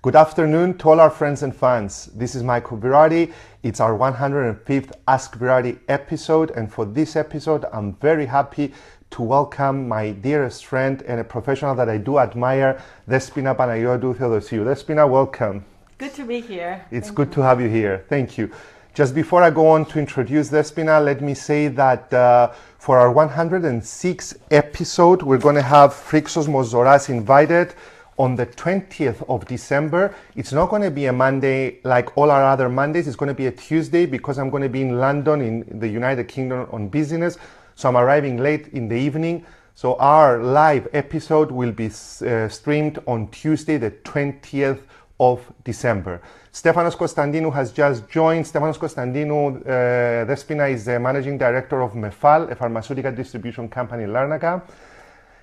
Good afternoon to all our friends and fans. This is Michael Virardi. It's our 105th Ask Virardi episode, and for this episode, I'm very happy to welcome my dearest friend and a professional that I do admire, Despina Panagiotou Theodosiou. Despina, welcome. Good to be here. It's good to have you here. Thank you. Just before I go on to introduce Despina, let me say that for our 106th episode, we're going to have Phrixos Mozoras invited on the 20th of December. It's not going to be a Monday like all our other Mondays. It's going to be a Tuesday because I'm going to be in London in the United Kingdom on business. So I'm arriving late in the evening. So our live episode will be streamed on Tuesday, the 20th of December. Stefanos Konstantinou has just joined. Stefanos Konstantinou, Despina, is the managing director of Mefal, a pharmaceutical distribution company in Larnaca.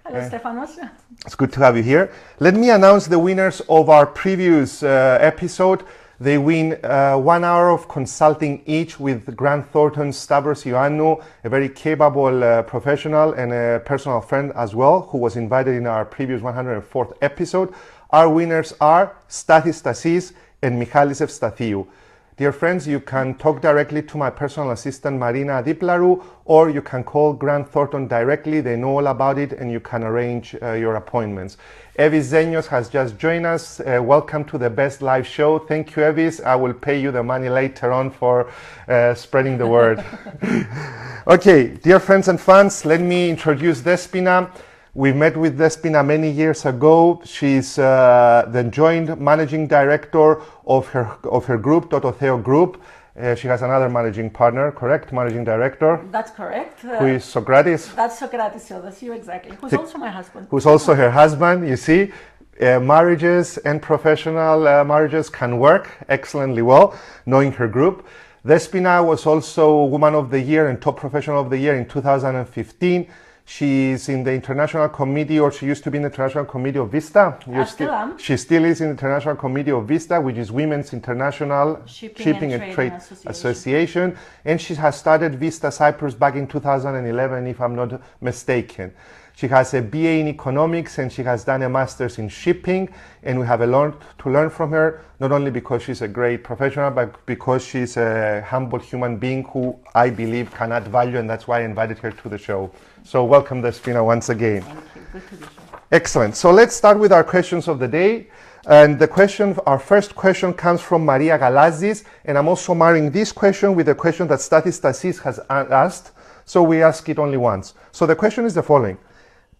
Hello, Stefanos. It's good to have you here. Let me announce the winners of our previous episode. They win 1 hour of consulting each with Grant Thornton's Stavros Ioannou, a very capable professional and a personal friend as well, who was invited in our previous 104th episode. Our winners are Stathis Stasis and Michalis Evstathiou. Dear friends, you can talk directly to my personal assistant Marina Adiplaru, or you can call Grant Thornton directly. They know all about it and you can arrange your appointments. Evis Zenios has just joined us. Welcome to the best live show. Thank you, Evis. I will pay you the money later on for spreading the word. Okay, dear friends and fans, let me introduce Despina. We met with Despina many years ago. She's the joint managing director of her group, Tototheo Group. She has another managing partner, correct? Managing director? That's correct. Who is Socrates? That's Socrates Theodosiou, exactly. Who's also my husband. Who's also her husband, you see. Marriages and professional marriages can work excellently well, knowing her group. Despina was also Woman of the Year and Top Professional of the Year in 2015. She's in the International Committee, or she used to be in the International Committee of VISTA. I still am. She still is in the International Committee of VISTA, which is Women's International Shipping and Trade Association. And she has started VISTA Cyprus back in 2011, if I'm not mistaken. She has a BA in economics and she has done a master's in shipping, and we have a lot to learn from her, not only because she's a great professional, but because she's a humble human being who I believe can add value, and that's why I invited her to the show. So welcome, Despina, once again. Thank you. Good to be here. Excellent. So let's start with our questions of the day. And our first question comes from Maria Galazis, and I'm also marrying this question with a question that Stathis Stasis has asked, so we ask it only once. So the question is the following.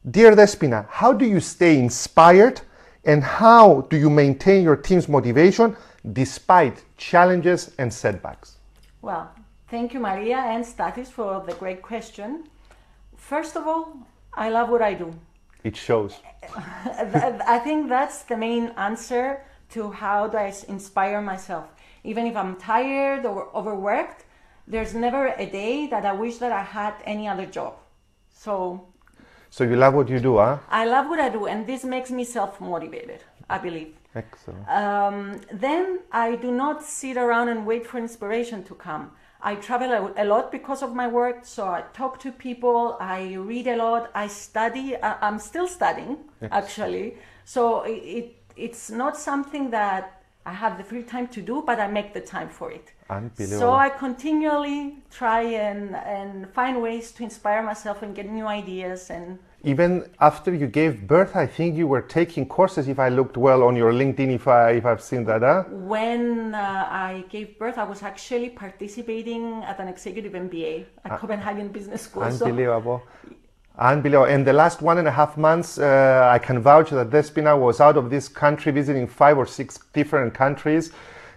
Dear Despina, how do you stay inspired and how do you maintain your team's motivation despite challenges and setbacks? Well, thank you, Maria and Stathis, for the great question. First of all, I love what I do. It shows. I think that's the main answer to how do I inspire myself. Even if I'm tired or overworked, there's never a day that I wish that I had any other job. So you love what you do, huh? I love what I do, and this makes me self-motivated, I believe. Excellent. Then I do not sit around and wait for inspiration to come. I travel a lot because of my work, so I talk to people, I read a lot, I study. I'm still studying, actually. So it's not something that I have the free time to do, but I make the time for it. Unbelievable. So I continually try and find ways to inspire myself and get new ideas. And even after you gave birth, I think you were taking courses, if I looked well on your LinkedIn, if I've seen that. Huh? When I gave birth, I was actually participating at an executive MBA at Copenhagen Business School. Unbelievable. Unbelievable. And the last 1.5 months, I can vouch that Despina was out of this country visiting 5 or 6 different countries.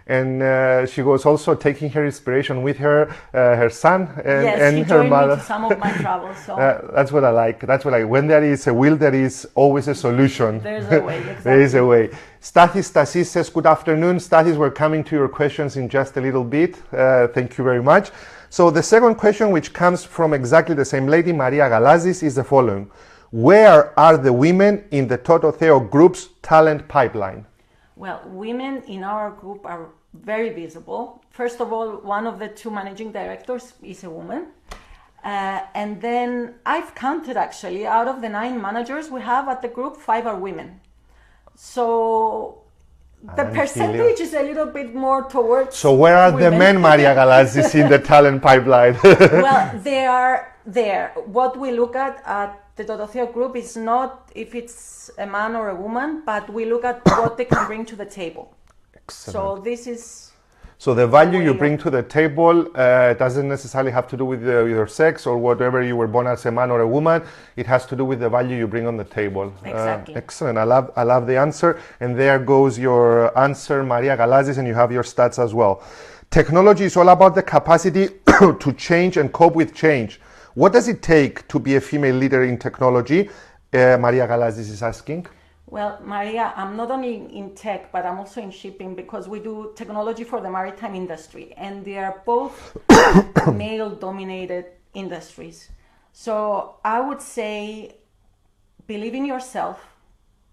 And she was also taking her inspiration with her son and her mother. Me to some of my travels. So. That's what I like. That's what I like. When there is a will, there is always a solution. There's a way, exactly. There is a way. Stathis Stasis says, good afternoon. Stathis, we're coming to your questions in just a little bit. Thank you very much. So the second question, which comes from exactly the same lady, Maria Galazis, is the following. Where are the women in the Tototheo Group's talent pipeline? Well, women in our group are very visible. First of all, one of the 2 managing directors is a woman. And then I've counted, actually, out of the 9 managers we have at the group, 5 are women. So The percentage is a little bit more towards. So where are women. the men, Maria Galazis, in the talent pipeline? Well, they are there. What we look at the Dorothea Group is not if it's a man or a woman, but we look at what they can bring to the table. Excellent. So this is. So the value you bring to the table doesn't necessarily have to do with your sex or whatever you were born as a man or a woman. It has to do with the value you bring on the table. Exactly. Excellent. I love the answer. And there goes your answer, Maria Galazis, and you have your stats as well. Technology is all about the capacity to change and cope with change. What does it take to be a female leader in technology? Maria Galazis is asking. Well, Maria, I'm not only in tech, but I'm also in shipping because we do technology for the maritime industry, and they are both male-dominated industries. So I would say, believe in yourself,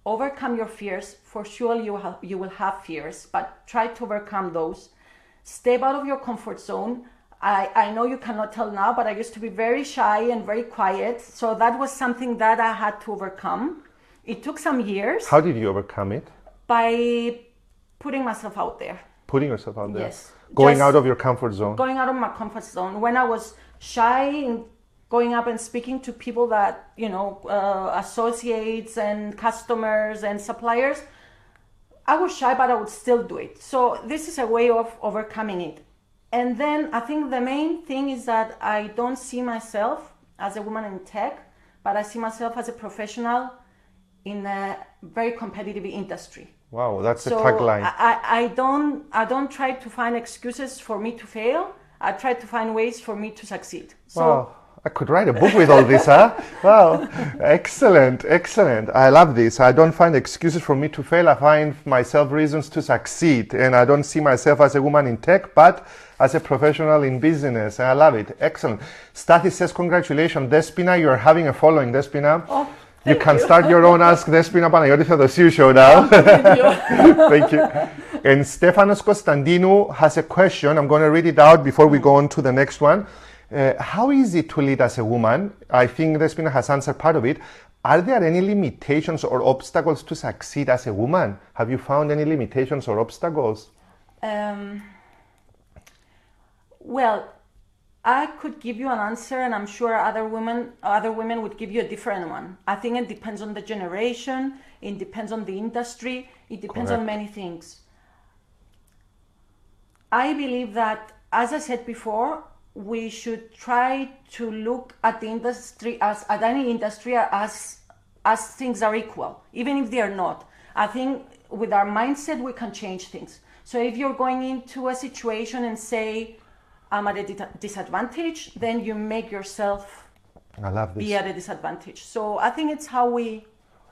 overcome your fears. For sure, you will have fears, but try to overcome those. Step out of your comfort zone. I know you cannot tell now, but I used to be very shy and very quiet. So that was something that I had to overcome. It took some years. How did you overcome it? By putting myself out there. Putting yourself out there? Yes. Going out of your comfort zone? Going out of my comfort zone. When I was shy and going up and speaking to people that, associates and customers and suppliers, I was shy, but I would still do it. So this is a way of overcoming it. And then I think the main thing is that I don't see myself as a woman in tech, but I see myself as a professional in a very competitive industry. Wow, that's so a tagline. I don't try to find excuses for me to fail. I try to find ways for me to succeed. So wow, I could write a book with all this, huh? Wow, excellent. I love this. I don't find excuses for me to fail. I find myself reasons to succeed. And I don't see myself as a woman in tech, but as a professional in business. I love it. Excellent. Stathis says, congratulations. Despina, you're having a following, Despina. Oh. You can start your own Ask Despina Panagiotis Theodosiou show now. Thank you. And Stefanos Konstantinou has a question. I'm going to read it out before we go on to the next one. How is it to lead as a woman? I think Despina has answered part of it. Are there any limitations or obstacles to succeed as a woman? Have you found any limitations or obstacles? Well, I could give you an answer, and I'm sure other women would give you a different one. I think it depends on the generation, it depends on the industry, it depends on many things. I believe that, as I said before, we should try to look at the industry at any industry as things are equal, even if they are not. I think with our mindset we can change things. So if you're going into a situation and say, I'm at a disadvantage, then you make yourself be at a disadvantage. So I think it's how we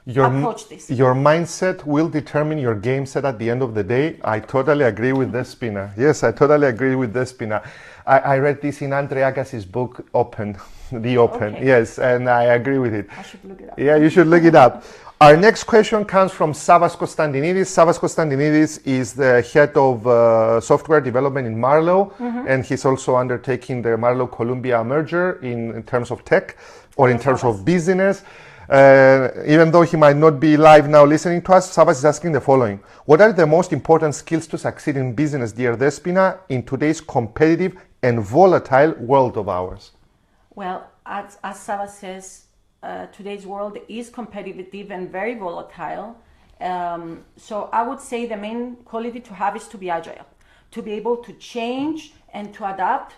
approach this. Your mindset will determine your game set at the end of the day. I totally agree with Despina. Yes, I totally agree with Despina. I read this in Andre Agassi's book, Open, The Open. Okay. Yes, and I agree with it. I should look it up. Yeah, you should look it up. Our next question comes from Savas Konstantinidis. Savas Konstantinidis is the head of software development in Marlowe, and he's also undertaking the Marlowe-Columbia merger in terms of tech or in terms of business. Even though he might not be live now listening to us, Savas is asking the following. What are the most important skills to succeed in business, dear Despina, in today's competitive and volatile world of ours? Well, as Savas says, today's world is competitive and very volatile. So I would say the main quality to have is to be agile, to be able to change and to adapt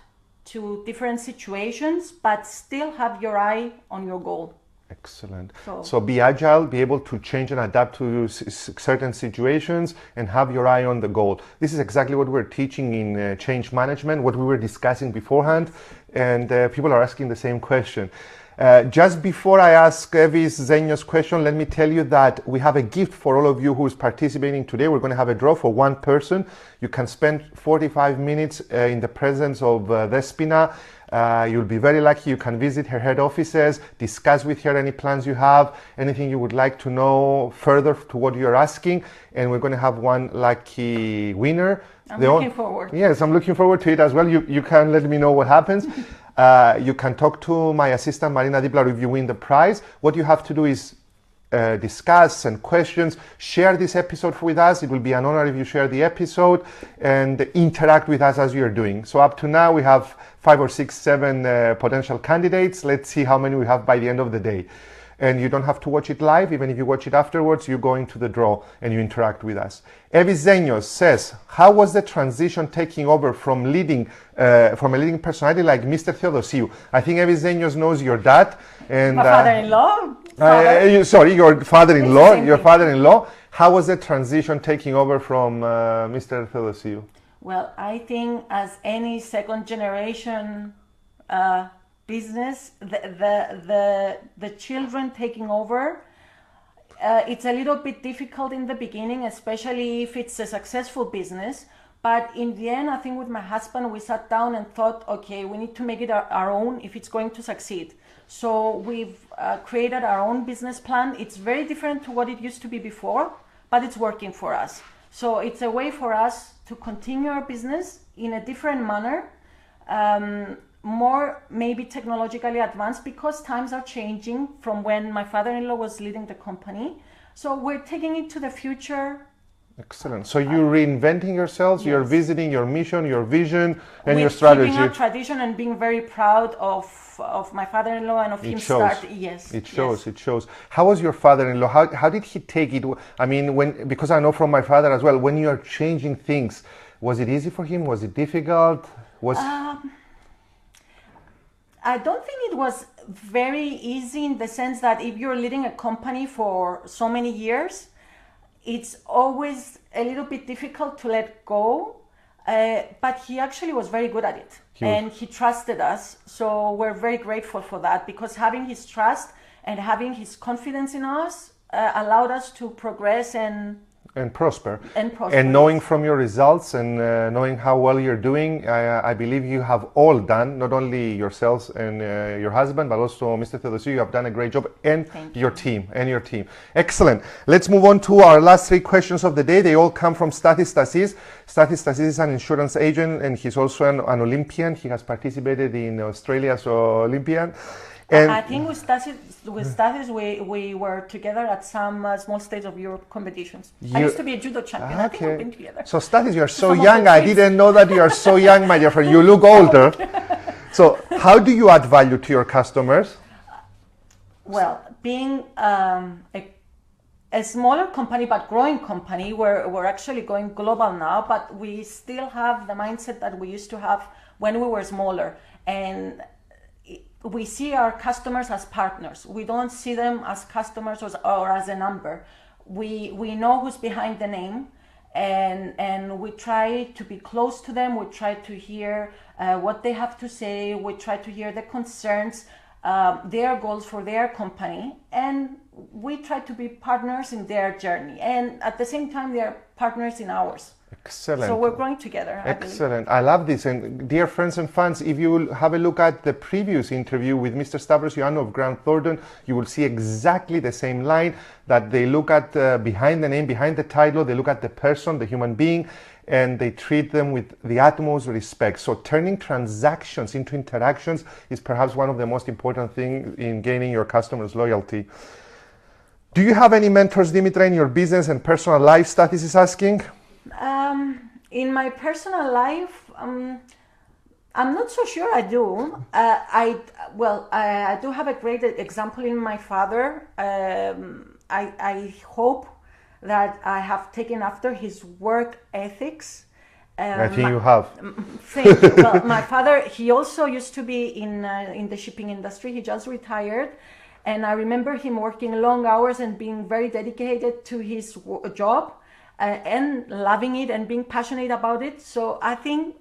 to different situations, but still have your eye on your goal. Excellent. So be agile, be able to change and adapt to certain situations and have your eye on the goal. This is exactly what we're teaching in change management, what we were discussing beforehand, and people are asking the same question. Just before I ask Evis Zenio's question, let me tell you that we have a gift for all of you who is participating today. We're going to have a draw for one person. You can spend 45 minutes in the presence of Despina. You'll be very lucky. You can visit her head offices, discuss with her any plans you have, anything you would like to know further to what you're asking, and we're going to have one lucky winner. I'm looking forward. Yes, I'm looking forward to it as well. You can let me know what happens. You can talk to my assistant Marina Diplar if you win the prize. What you have to do is discuss and questions, share this episode with us. It will be an honor if you share the episode and interact with us as you're doing. So up to now, we have 5 or 6, 7 potential candidates. Let's see how many we have by the end of the day. And you don't have to watch it live. Even if you watch it afterwards, you go into the draw and you interact with us. Evizeños says, how was the transition taking over from a leading personality like Mr. Theodosiou? I think Evizeños knows your dad. And, my father-in-law. Sorry, your father-in-law. Your father-in-law. How was the transition taking over from Mr. Theodosiou? Well, I think as any second generation business, the children taking over, it's a little bit difficult in the beginning, especially if it's a successful business. But in the end, I think with my husband, we sat down and thought, okay, we need to make it our own if it's going to succeed. So we've created our own business plan. It's very different to what it used to be before, but it's working for us. So it's a way for us to continue our business in a different manner, more maybe technologically advanced, because times are changing from when my father-in-law was leading the company. So we're taking it to the future. Excellent. So you're reinventing yourselves, yes. You're visiting your mission, your vision, and your With strategy. Keeping our tradition and being very proud of my father-in-law and of him starting. Yes. It shows. Yes. It shows. How was your father-in-law? How did he take it? I mean, because I know from my father as well, when you are changing things, was it easy for him? Was it difficult? I don't think it was very easy, in the sense that if you're leading a company for so many years, it's always a little bit difficult to let go, but he actually was very good at it. And he trusted us, so we're very grateful for that, because having his trust and having his confidence in us allowed us to progress and prosper. And knowing from your results and knowing how well you're doing, I believe you have all done, not only yourselves and your husband, but also Mr. Theodosiou. You have done a great job, and your team. Excellent. Let's move on to our last 3 questions of the day. They all come from Stathis Stasis. Stathis Stasis is an insurance agent, and he's also an Olympian. He has participated in Australia's Olympian. And I think with Stathis, we were together at some small stage of Europe competitions. I used to be a judo champion. I think we've been together. So Stathis, you're so young. I didn't know that you are so young, my dear friend. You look older. So how do you add value to your customers? Well, being a smaller company but growing company, we're actually going global now, but we still have the mindset that we used to have when we were smaller. And we see our customers as partners. We don't see them as customers or as a number. We know who's behind the name, and we try to be close to them. We try to hear what they have to say. We try to hear the concerns, their goals for their company, and we try to be partners in their journey. And at the same time, they are partners in ours. Excellent. So we're growing together. Excellent. I love this. And dear friends and fans, if you will have a look at the previous interview with Mr. Stavros Ioannou of Grant Thornton, you will see exactly the same line, that they look at behind the name, behind the title, they look at the person, the human being, and they treat them with the utmost respect. So turning transactions into interactions is perhaps one of the most important things in gaining your customers' loyalty. Do you have any mentors, Dimitra, in your business and personal life? Stathis is asking. In my personal life, I'm not so sure I do. I do have a great example in my father. I hope that I have taken after his work ethics. I think you have. Thank you. Well, my father, he also used to be in the shipping industry. He just retired. And I remember him working long hours and being very dedicated to his job. And loving it and being passionate about it. So I think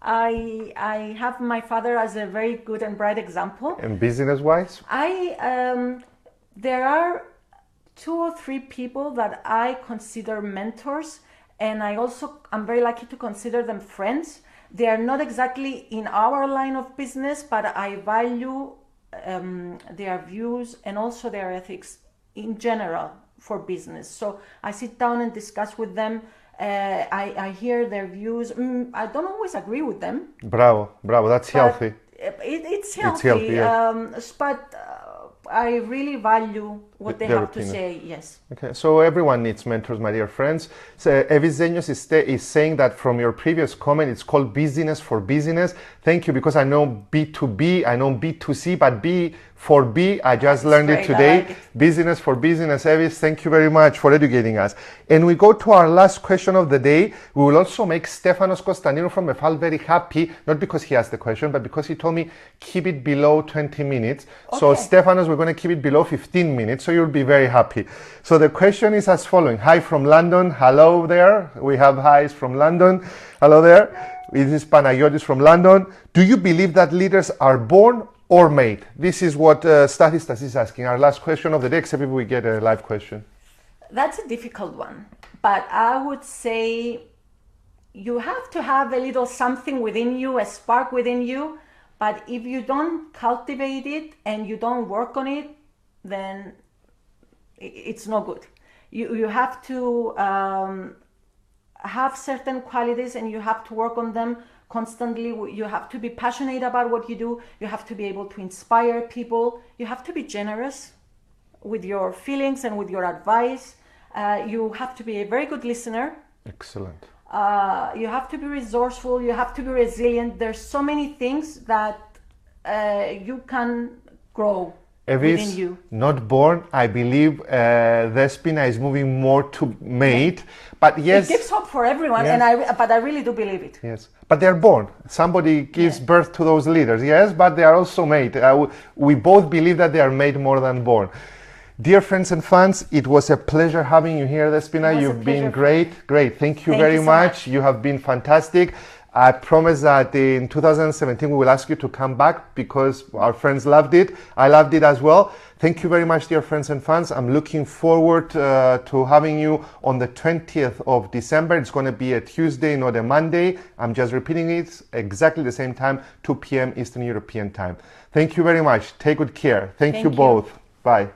I have my father as a very good and bright example. And business-wise? There are 2 or 3 people that I consider mentors, and I'm very lucky to consider them friends. They are not exactly in our line of business, but I value their views and also their ethics in general for business. So I sit down and discuss with them. I hear their views. I don't always agree with them. Bravo. That's healthy. It's healthy. Yeah. But I really value what they their have to opinion. say. Yes. Okay, so everyone needs mentors, my dear friends. So Eviseños is saying that from your previous comment, it's called business for business. Thank you, because I know B2B, I know B2C, but B for B, I just learned it great, today. I like it. Business for business, Evis, thank you very much for educating us. And we go to our last question of the day. We will also make Stefanos Constantino from EFAL very happy, not because he asked the question, but because he told me keep it below 20 minutes. So Okay. Stefanos, we're going to keep it below 15 minutes, so you'll be very happy. So the question is as following. Hi from London. Hello there. We have highs from London. Hello there. This is Panagiotis from London. Do you believe that leaders are born or made? This is what Stathis is asking. Our last question of the day, except if we get a live question. That's a difficult one, but I would say you have to have a little something within you, a spark within you, but if you don't cultivate it and you don't work on it, then it's no good. You have to have certain qualities and you have to work on them constantly. You have to be passionate about what you do. You have to be able to inspire people. You have to be generous with your feelings and with your advice. You have to be a very good listener. Excellent. You have to be resourceful. You have to be resilient. There's so many things that you can grow within Evis, you. not born. I believe Despina is moving more to made. But yes, It gives hope for everyone, Yes. but I really do believe it. yes, but they're born. Somebody gives birth to those leaders, yes, but they are also made. We both believe that they are made more than born. Dear friends and fans, it was a pleasure having you here, Despina. It was a You've been pleasure. great. Thank you Thank very you so much. much. You have been fantastic. I promise that in 2017 we will ask you to come back because our friends loved it. I loved it as well. Thank you very much, dear friends and fans. I'm looking forward to having you on the 20th of December. It's going to be a Tuesday, not a Monday. I'm just repeating it exactly the same time, 2 p.m. Eastern European time. Thank you very much. Take good care. Thank you Thank you. both. Bye.